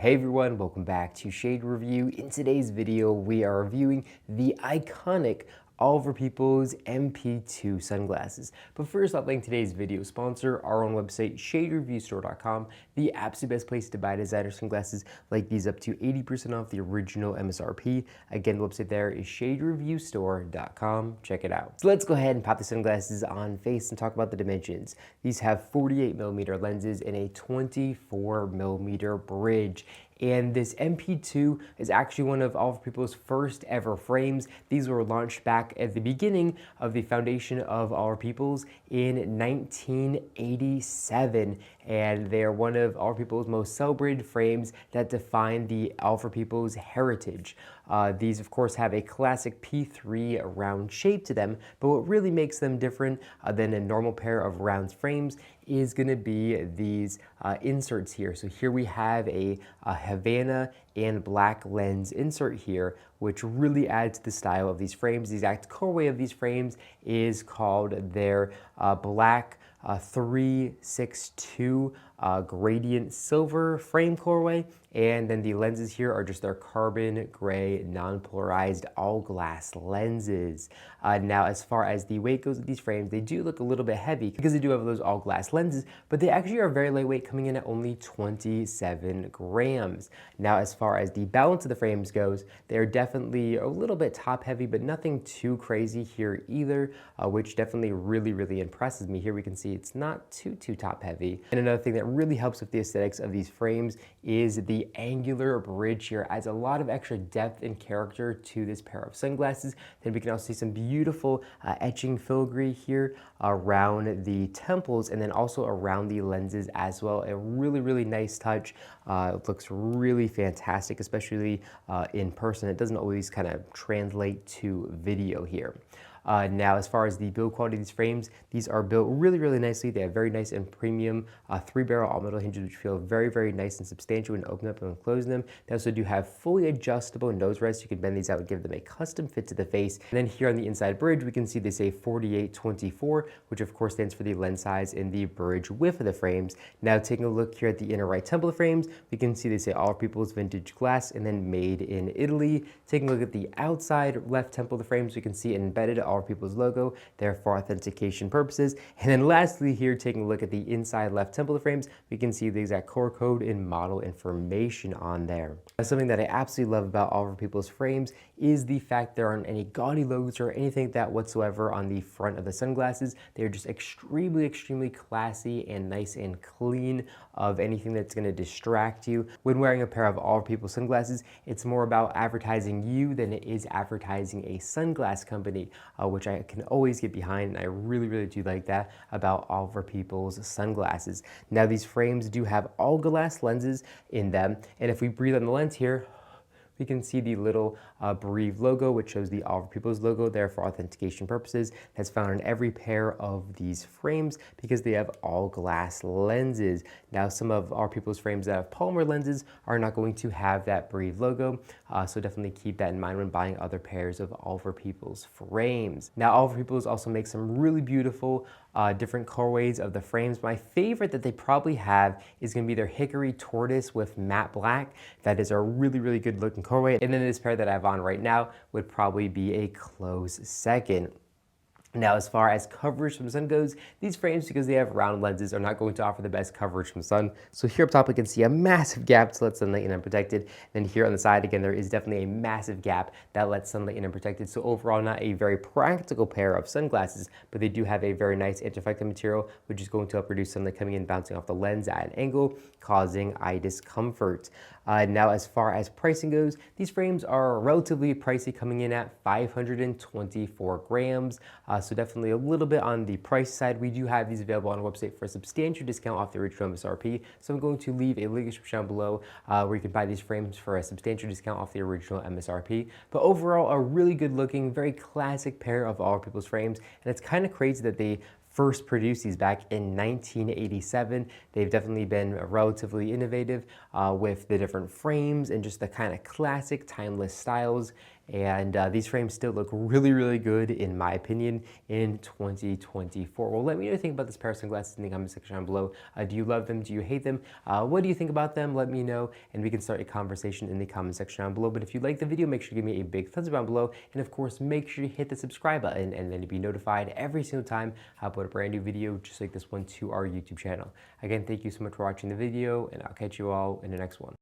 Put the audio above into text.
Hey everyone, welcome back to Shade Review. In today's video, we are reviewing the iconic Oliver Peoples MP2 sunglasses. But first, I'll thank today's video sponsor, our own website, shadereviewstore.com, the absolute best place to buy designer sunglasses like these up to 80% off the original MSRP. Again, the website there is shadereviewstore.com. Check it out. So let's go ahead and pop the sunglasses on face and talk about the dimensions. These have 48mm lenses and a 24mm bridge. And this MP2 is actually one of Oliver Peoples' first ever frames. These were launched back at the beginning of the foundation of Oliver Peoples in 1987. And they are one of Oliver Peoples' most celebrated frames that define the Oliver Peoples heritage. These, of course, have a classic P3 round shape to them, but what really makes them different than a normal pair of round frames is going to be these inserts here. So here we have a Havana and black lens insert here, which really adds to the style of these frames. The exact colorway of these frames is called their black 362 gradient silver frame colorway, and then the lenses here are just their carbon gray non-polarized all glass lenses. Now, as far as the weight goes of these frames, they do look a little bit heavy because they do have those all glass lenses, but they actually are very lightweight, coming in at only 27 grams. Now, as far as the balance of the frames goes, they're definitely a little bit top heavy, but nothing too crazy here either, which definitely really impresses me. Here we can see it's not too top heavy. And another thing that really helps with the aesthetics of these frames is the angular bridge here. Adds a lot of extra depth and character to this pair of sunglasses. Then we can also see some beautiful etching filigree here around the temples and then also around the lenses as well. A really nice touch. It looks really fantastic, especially in person. It doesn't always kind of translate to video here. Now, as far as the build quality of these frames, these are built really nicely. They have very nice and premium 3-barrel all-metal hinges, which feel very nice and substantial when you open up and close them. They also do have fully adjustable nose rests. You can bend these out and give them a custom fit to the face. And then here on the inside bridge, we can see they say 48-24, which of course stands for the lens size and the bridge width of the frames. Now, taking a look here at the inner right temple of frames, we can see they say Oliver Peoples vintage glass and then made in Italy. Taking a look at the outside left temple of the frames, we can see an embedded Oliver Peoples logo there for authentication purposes. And then lastly here, taking a look at the inside left temple of the frames, we can see the exact core code and model information on there. Something that I absolutely love about Oliver Peoples frames is the fact there aren't any gaudy logos or anything like that whatsoever on the front of the sunglasses. They're just extremely classy and nice and clean of anything that's going to distract you. When wearing a pair of Oliver Peoples sunglasses, it's more about advertising you than it is advertising a sunglass company, which I can always get behind, and I really do like that about Oliver Peoples sunglasses. Now, these frames do have all glass lenses in them, and if we breathe on the lens here, we can see the little Breathe logo, which shows the Oliver Peoples logo there for authentication purposes. That's found in every pair of these frames because they have all glass lenses. Now, some of Oliver Peoples frames that have polymer lenses are not going to have that Breathe logo, so definitely keep that in mind when buying other pairs of Oliver Peoples frames. Now, Oliver Peoples also makes some really beautiful different colorways of the frames. My favorite that they probably have is going to be their Hickory Tortoise with matte black. That is a really good looking colorway. And then this pair that I have on right now would probably be a close second. Now, as far as coverage from the sun goes, these frames, because they have round lenses, are not going to offer the best coverage from the sun. So here up top, we can see a massive gap to let sunlight in unprotected. Then here on the side, again, there is definitely a massive gap that lets sunlight in unprotected. So overall, not a very practical pair of sunglasses, but they do have a very nice anti-reflective material, which is going to help reduce sunlight coming in, bouncing off the lens at an angle, causing eye discomfort. Now, as far as pricing goes, these frames are relatively pricey, coming in at 524 grams. So definitely a little bit on the price side. We do have these available on our website for a substantial discount off the original MSRP. So I'm going to leave a link down below where you can buy these frames for a substantial discount off the original MSRP. But overall, a really good looking, very classic pair of Oliver Peoples frames. And it's kind of crazy that they first produced these back in 1987. They've definitely been relatively innovative with the different frames and just the kind of classic timeless styles. and these frames still look really, really good in my opinion in 2024. Well, let me know what you think about this pair of sunglasses in the comment section down below. Do you love them? Do you hate them? What do you think about them? Let me know, and we can start a conversation in the comment section down below. But if you like the video, make sure to give me a big thumbs up down below, and of course, make sure you hit the subscribe button, and then you'll be notified every single time I upload a brand new video just like this one to our YouTube channel. Again, thank you so much for watching the video, and I'll catch you all in the next one.